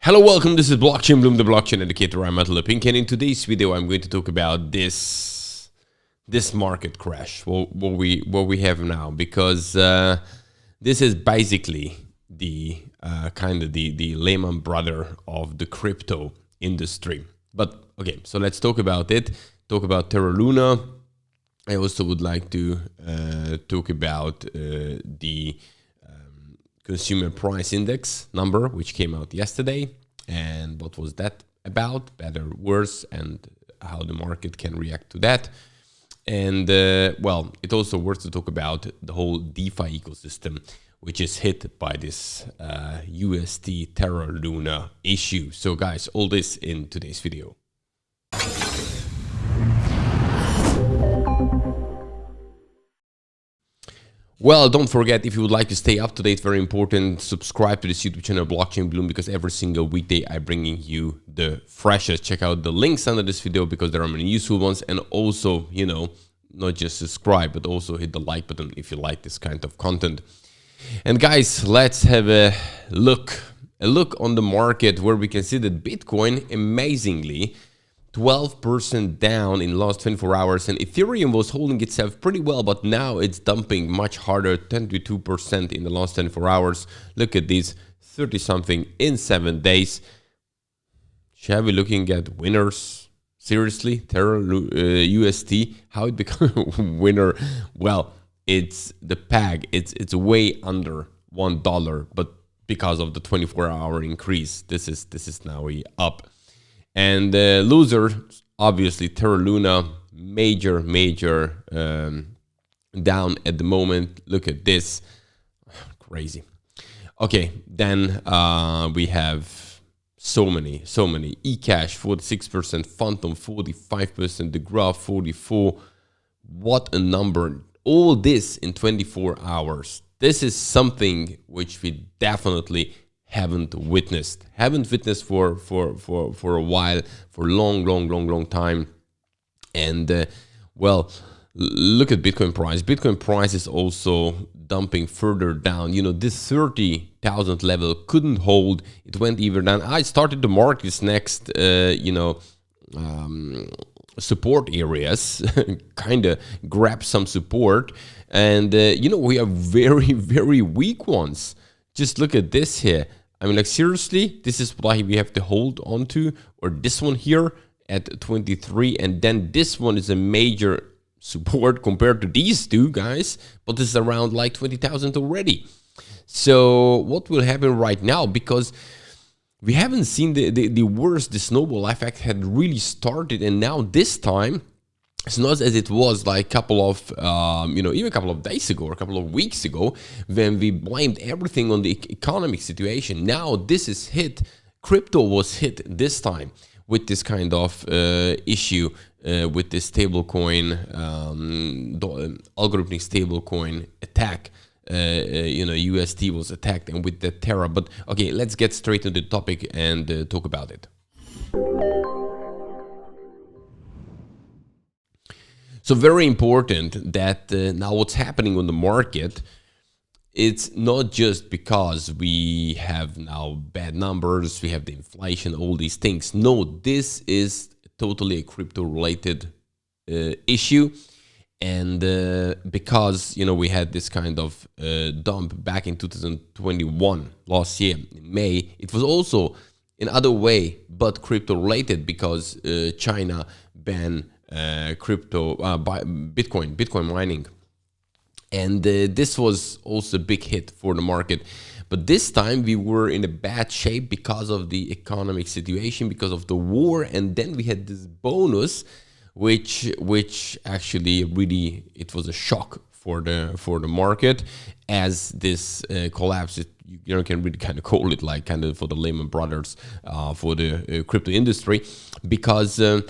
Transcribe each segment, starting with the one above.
Hello, welcome. This is Blockchain Bloom, the blockchain educator. I'm Atul Pink, and in today's video, I'm going to talk about this market crash, what we have now, because this is basically the the Lehman Brothers of the crypto industry. But okay, so let's talk about it. Talk about Terra Luna. I also would like to talk about the consumer price index number, which came out yesterday, and what was that about, better, worse, and how the market can react to that. And well, it's also worth to talk about the whole DeFi ecosystem, which is hit by this USD Terra Luna issue. So guys, all this in today's video. Well, don't forget, if you would like to stay up to date, very important, subscribe to this YouTube channel, Blockchain Bloom, because every single weekday I'm bringing you the freshest. Check out the links under this video because there are many useful ones. And also, you know, not just subscribe, but also hit the like button if you like this kind of content. And guys, let's have a look on the market, where we can see that Bitcoin, amazingly, 12% down in the last 24 hours, and Ethereum was holding itself pretty well, but now it's dumping much harder, 22% in the last 24 hours. Look at this, 30-something in 7 days. Shall we looking at winners? Seriously, Terra USD, how it become a winner? Well, it's the peg. It's way under $1, but because of the 24-hour increase, this is now up. And loser, obviously, Terra Luna, major down at the moment. Look at this, crazy. Okay, then we have so many. eCash, 46%, Phantom, 45%, the Graph, 44%. What a number. All this in 24 hours. This is something which we definitely haven't witnessed for a while, for a long time. And well, look at Bitcoin price. Bitcoin price is also dumping further down. You know, this 30,000 level couldn't hold. It went even down. I started to mark this next support areas, kind of grab some support. And you know, we have very weak ones. Just look at this here. I mean, like, seriously, this is why we have to hold on to, or this one here at 23, and then this one is a major support compared to these two guys, but this is around like 20,000 already. So what will happen right now? Because we haven't seen the worst, the snowball effect had really started, and now this time, it's not as it was like a couple of, even a couple of days ago or a couple of weeks ago, when we blamed everything on the economic situation. Now this is hit. Crypto was hit this time with this kind of issue, with this stablecoin, algorithmic stablecoin attack. USD was attacked, and with the Terra. But okay, let's get straight to the topic and talk about it. So very important that now what's happening on the market, it's not just because we have now bad numbers, we have the inflation, all these things. No, this is totally a crypto-related issue. And because, you know, we had this kind of dump back in 2021, last year, in May, it was also in other way, but crypto-related, because China banned Bitcoin mining, and this was also a big hit for the market. But this time we were in a bad shape because of the economic situation, because of the war, and then we had this bonus, which actually really, it was a shock for the market, as this collapse. You can really kind of call it like kind of for the Lehman Brothers for the crypto industry, because the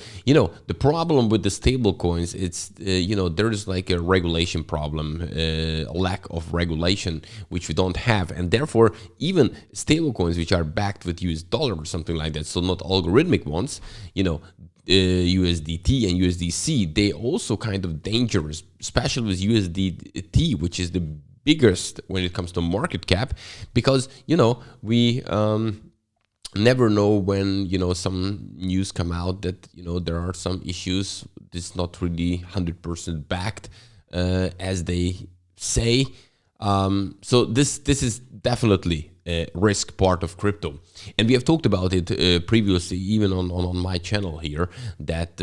problem with the stable coins, it's there is like a regulation problem, a lack of regulation, which we don't have, and therefore even stable coins which are backed with US dollar or something like that, so not algorithmic ones, USDT and USDC, they also kind of dangerous, especially with USDT, which is the biggest when it comes to market cap, because we never know when, you know, some news come out that, you know, there are some issues. This is not really 100% backed as they say. So this is definitely a risk part of crypto, and we have talked about it previously, even on my channel here, that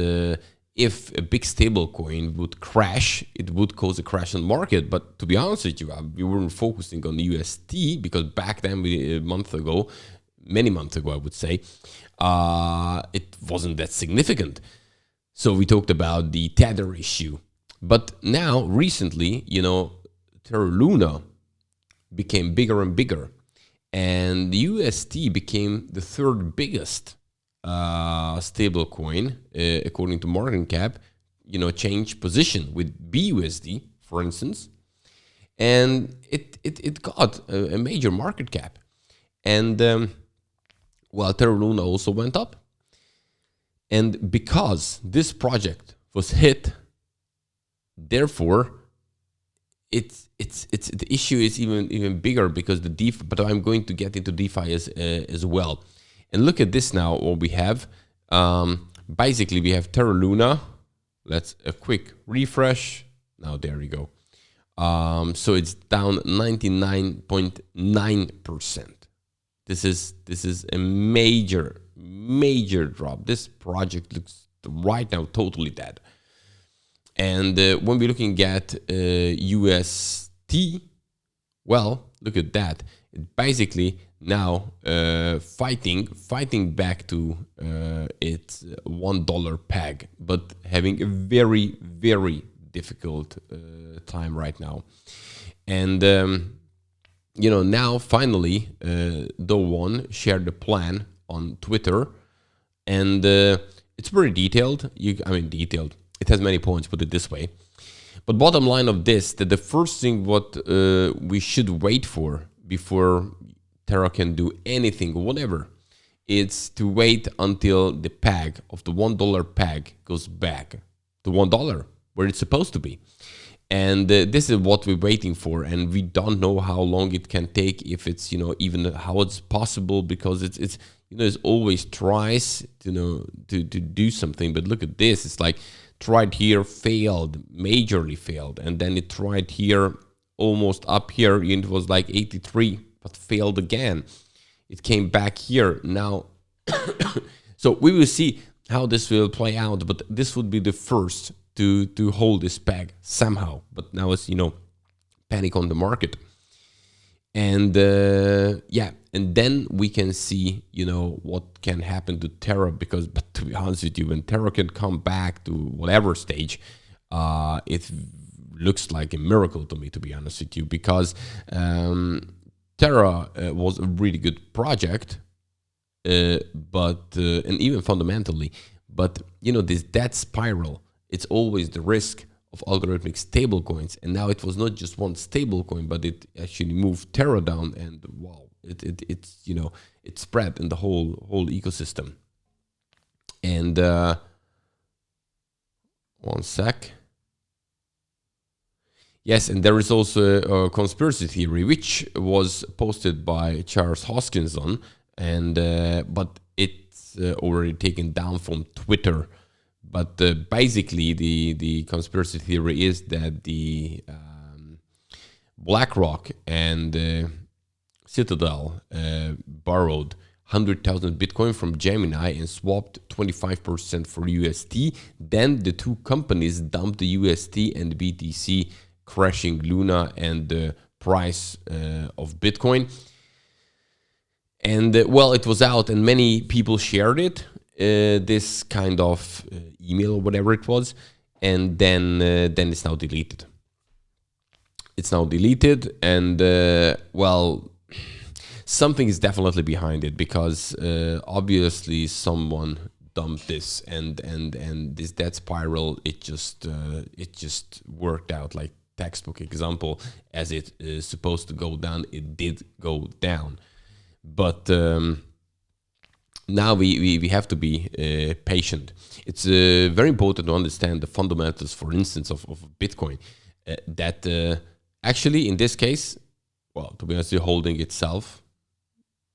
if a big stable coin would crash, it would cause a crash on the market. But to be honest with you, we weren't focusing on the UST, because back then, many months ago, I would say, it wasn't that significant. So we talked about the Tether issue. But now, recently, you know, Terra Luna became bigger and bigger, and the UST became the third biggest stable coin according to market cap. You know, changed position with BUSD, for instance, and it got a major market cap, and well, Terra Luna also went up, and because this project was hit, therefore the issue is even bigger, because the DeFi, but I'm going to get into DeFi as well. And look at this now, what we have. Basically, we have Terra Luna. Let's a quick refresh. Now, there we go. So it's down 99.9%. This is a major drop. This project looks right now totally dead. And when we're looking at UST, well, look at that. It basically now fighting back to its $1 peg, but having a very difficult time right now. And you know, now finally, Do1 shared the plan on Twitter, and it's very detailed. Detailed. It has many points, put it this way. But bottom line of this, that the first thing what we should wait for before Terra can do anything, whatever, it's to wait until the peg of the $1 peg goes back to $1, where it's supposed to be. And this is what we're waiting for, and we don't know how long it can take, if it's, you know, even how it's possible, because it's you know, it's always tries, you know, to do something. But look at this, it's like tried here, failed, majorly failed, and then it tried here, almost up here, and it was like 83, but failed again. It came back here now. So we will see how this will play out, but this would be the first to hold this peg somehow. But now it's, you know, panic on the market. And yeah, and then we can see, you know, what can happen to Terra, because, but to be honest with you, when Terra can come back to whatever stage, it looks like a miracle to me, to be honest with you, because Terra was a really good project, but and even fundamentally, but you know, this debt spiral, it's always the risk of algorithmic stablecoins, and now it was not just one stablecoin, but it actually moved Terra down, and wow, it's you know, it spread in the whole ecosystem. And one sec. Yes, and there is also a conspiracy theory which was posted by Charles Hoskinson, and but it's already taken down from Twitter. But basically, the conspiracy theory is that the BlackRock and Citadel borrowed 100,000 Bitcoin from Gemini and swapped 25% for UST. Then the two companies dumped the UST and the BTC, crashing Luna and the price of Bitcoin. And well, it was out, and many people shared it. This kind of email or whatever it was, and then it's now deleted. It's now deleted, and well, something is definitely behind it, because obviously someone dumped this, and this debt spiral, it just worked out like textbook example. As it is supposed to go down, it did go down, but now we have to be patient. It's very important to understand the fundamentals, for instance, of Bitcoin. That actually, in this case, well, to be honest, the holding itself,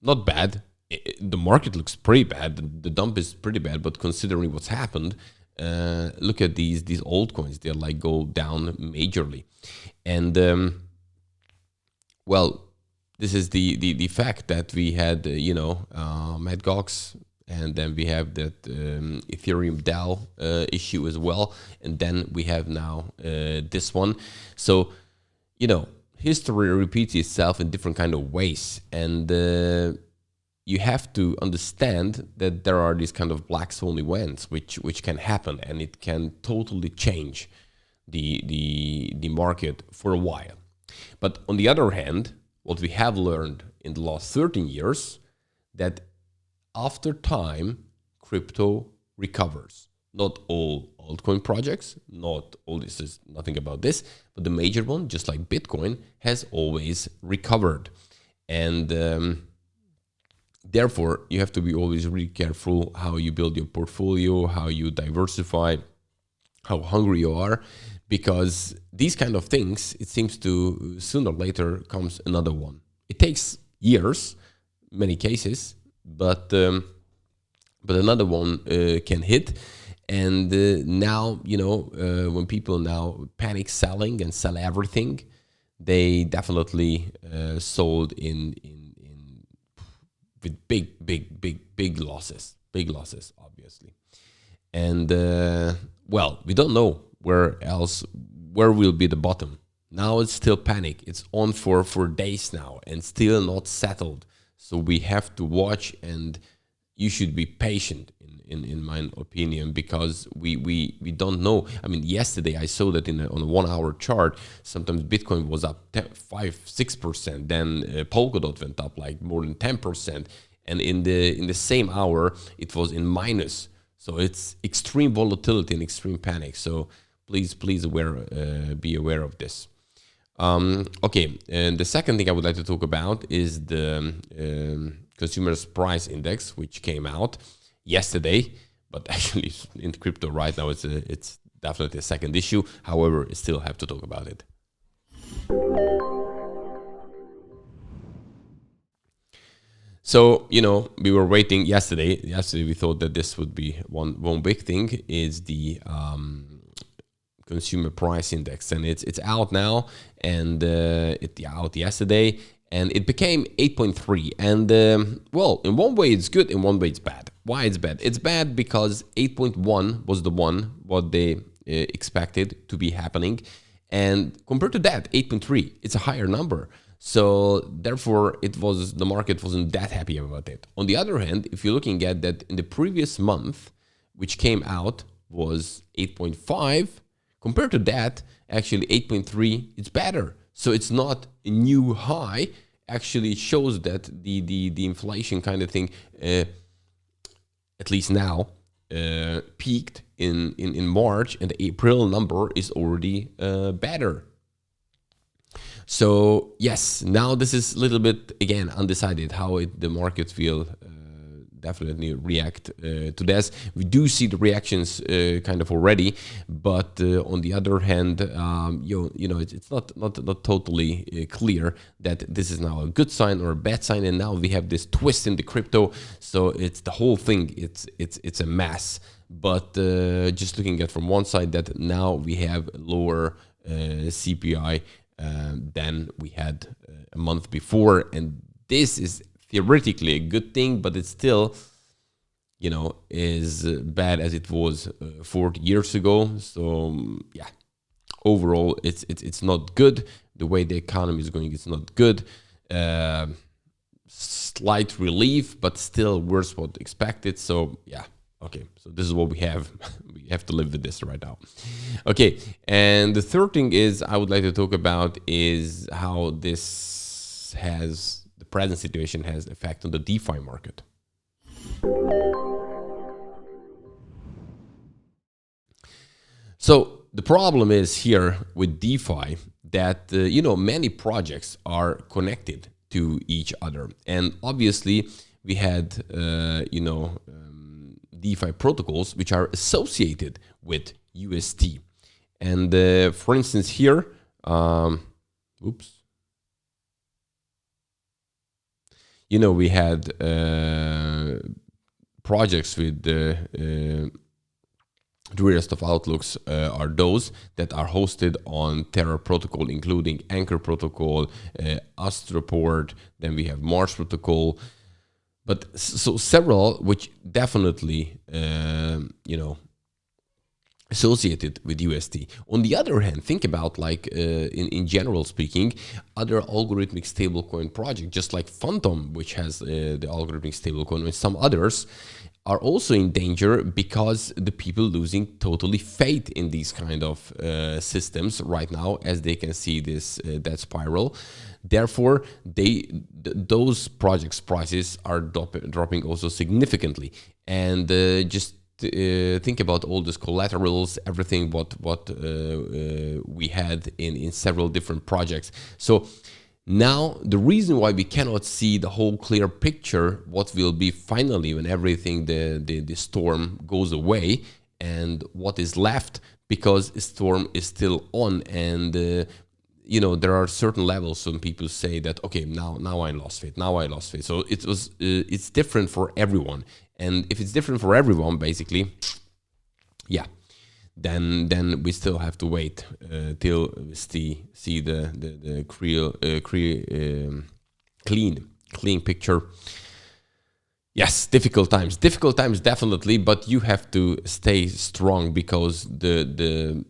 not bad. the market looks pretty bad. The dump is pretty bad, but considering what's happened, look at these altcoins. They're like go down majorly, and well, this is the fact that we had Mt. Gox, and then we have that Ethereum DAO issue as well, and then we have now this one. So history repeats itself in different kind of ways, and you have to understand that there are these kind of black swan events which can happen, and it can totally change the market for a while. But on the other hand, what we have learned in the last 13 years, that after time, crypto recovers. Not all altcoin projects, not all, this is nothing about this, but the major one, just like Bitcoin, has always recovered. And therefore, you have to be always really careful how you build your portfolio, how you diversify, how hungry you are, because these kind of things, it seems to sooner or later comes another one. It takes years, many cases, but another one can hit. And now, when people now panic selling and sell everything, they definitely sold in with big losses, obviously. And well, we don't know where will be the bottom. Now it's still panic. It's on for days now and still not settled. So we have to watch, and you should be patient in my opinion, because we don't know. I mean, yesterday I saw that on a 1 hour chart, sometimes Bitcoin was up 5-6%, then Polkadot went up like more than 10%, and in the same hour it was in minus. So it's extreme volatility and extreme panic. So please be aware of this. Okay, and the second thing I would like to talk about is the Consumer Price Index, which came out yesterday, but actually in crypto right now it's definitely a second issue. However, I still have to talk about it. So, we were waiting yesterday. Yesterday we thought that this would be one big thing, is the Consumer Price Index, and it's out now, and it out yesterday, and it became 8.3. And well, in one way it's good, in one way it's bad. Why it's bad? It's bad because 8.1 was the one what they expected to be happening, and compared to that, 8.3, it's a higher number. So therefore, the market wasn't that happy about it. On the other hand, if you're looking at that in the previous month, which came out, was 8.5. Compared to that, actually 8.3, it's better. So it's not a new high. Actually, it shows that the inflation kind of thing, at least now, peaked in March, and the April number is already better. So yes, now this is a little bit, again, undecided how the market will definitely react to this. We do see the reactions kind of already, but on the other hand, it's not totally clear that this is now a good sign or a bad sign. And now we have this twist in the crypto, so it's the whole thing. It's a mess. But just looking at from one side, that now we have lower CPI than we had a month before, and this is theoretically a good thing, but it's still, as bad as it was 40 years ago. So yeah, overall, it's not good. The way the economy is going, it's not good. Slight relief, but still worse what expected. So yeah. Okay, so this is what we have. We have to live with this right now. Okay, and the third thing is I would like to talk about is how the present situation has effect on the DeFi market. So the problem is here with DeFi that, many projects are connected to each other. And obviously we had, DeFi protocols which are associated with UST. And for instance here, you know, we had projects with the rarest of outlooks are those that are hosted on Terra protocol, including Anchor protocol, Astroport, then we have Mars protocol, but so several which definitely, you know, associated with UST. On the other hand, think about like in general speaking, other algorithmic stablecoin projects, just like Phantom, which has the algorithmic stablecoin, and some others are also in danger because the people losing totally faith in these kind of systems right now, as they can see this that spiral. Therefore, those projects' prices are dropping also significantly, and just think about all these collaterals, everything what we had in several different projects. So now the reason why we cannot see the whole clear picture, what will be finally when everything the storm goes away, and what is left, because the storm is still on, and you know, there are certain levels when people say that, okay, now I lost faith, now I lost faith. So it's different for everyone. And if it's different for everyone, basically, yeah, then we still have to wait till we see the clean picture. Yes, difficult times definitely, but you have to stay strong, because the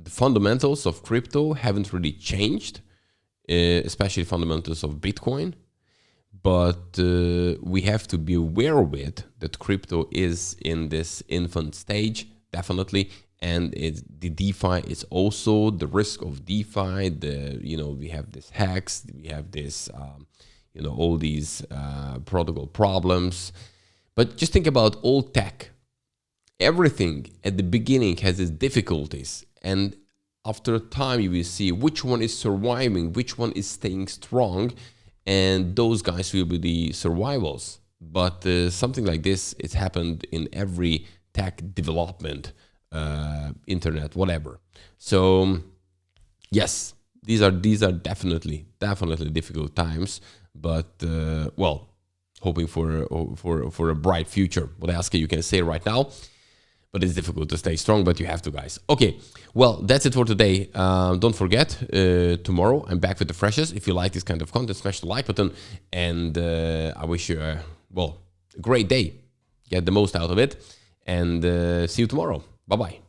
fundamentals of crypto haven't really changed, especially fundamentals of Bitcoin. But we have to be aware of it, that crypto is in this infant stage, definitely, and the DeFi is also the risk of DeFi. You know, we have this hacks, we have this, you know, all these protocol problems. But just think about all tech. Everything at the beginning has its difficulties, and after time you will see which one is surviving, which one is staying strong, and those guys will be the survivals. But something like this, it's happened in every tech development, internet, whatever. So yes, these are definitely difficult times, but well, hoping for a bright future. What else you can say right now? But it's difficult to stay strong, but you have to, guys. Okay, well, that's it for today. Don't forget, tomorrow I'm back with the freshest. If you like this kind of content, smash the like button, and I wish you a great day. Get the most out of it, and see you tomorrow. Bye-bye.